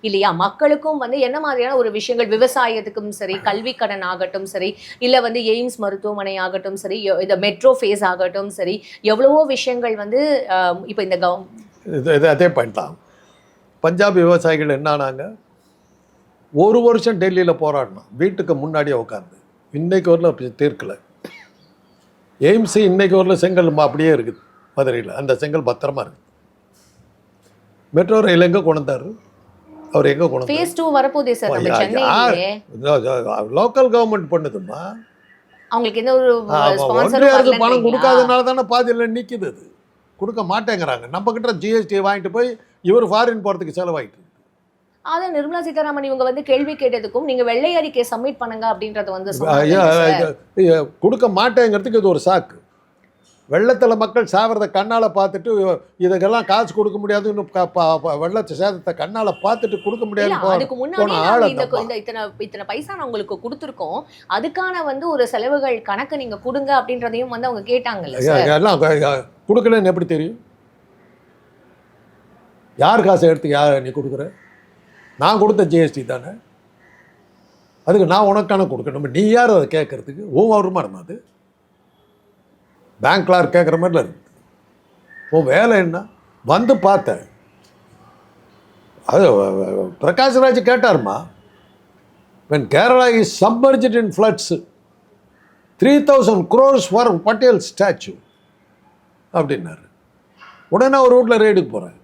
இல்லையா? மக்களுக்கும் வந்து என்ன மாதிரியான ஒரு விஷயங்கள் விவசாயத்துக்கும் சரி, கல்வி கடன் ஆகட்டும் சரி, இல்ல வந்து எய்ம்ஸ் மருத்துவமனை ஆகட்டும் சரி, இந்த மெட்ரோ ஃபேஸ் ஆகட்டும் சரி, எவ்வளவோ விஷயங்கள் வந்து இப்ப இந்த இது அதே பாயிண்ட் தான். பஞ்சாப் விவசாயிகள் என்ன ஆனாங்க? ஒரு வருஷம் டெல்லியில் போராடினோம், வீட்டுக்கு முன்னாடியே உட்காந்து. இன்னைக்கு வரல தீர்க்கலை. எய்ம்ஸு இன்னைக்கு வரல செங்கல் அப்படியே இருக்குது மதுரையில். அந்த செங்கல் பத்திரமா இருக்குது. மெட்ரோ ரயில் எங்கே கொண்டாரு? அவர் எங்கே கொண்டு ஃபேஸ் 2 வரப்போதே சார் நம்ம சென்னையிலே. லோக்கல் கவர்மெண்ட் பண்ணுதுமா. அவங்களுக்கு எந்த ஒரு ஒன்றிய அரசு பணம் கொடுக்காதனால தானே பாதியில் நிற்குது. அது கொடுக்க மாட்டேங்கிறாங்க. நம்ம கிட்ட ஜிஎஸ்டி வாங்கிட்டு போய் இவர் ஃபாரின் போகிறதுக்கு செலவாயிட்டு. அதான் நிர்மலா சீதாராமன் இவங்க வந்து கேள்வி கேட்டதுக்கும் நீங்க வெள்ளை அறிக்கை சப்மிட் பண்ணுங்க அப்படின்றது வந்து கொடுக்க மாட்டேங்கிறதுக்கு இது ஒரு சாக்கு. வெள்ளத்தில் மக்கள் சாவறதை கண்ணால் பார்த்துட்டு இதுக்கெல்லாம் காசு கொடுக்க முடியாது, இன்னும் வெள்ளத்தை சேதத்தை கண்ணால் பார்த்துட்டு கொடுக்க முடியாது. அதுக்கு முன்னாடி இத்தனை பைசா நான் உங்களுக்கு கொடுத்துருக்கோம், அதுக்கான வந்து ஒரு செலவுகள் கணக்கு நீங்க கொடுங்க அப்படின்றதையும் வந்து அவங்க கேட்டாங்கல்ல. எல்லாம் கொடுக்கலன்னு எப்படி தெரியும்? யார் காசை எடுத்து யார் நீ கொடுக்குற? நான் கொடுத்த ஜிஎஸ்டி தானே, அதுக்கு நான் உனக்கான கொடுக்கணும். நீ யார் அதை கேட்கறதுக்கு? வருமானம் அது பேங்க் கிளார்க் கேட்குற மாதிரில இருக்குது. வேலை என்ன? வந்து பார்த்தேன். அது Prakash Raj கேட்டார்மா, when Kerala is submerged in floods, 3,000 crores for Patel statue அப்படின்னாரு. உடனே ஒரு ரூட்டில் ரெய்டுக்கு போகிறேன்.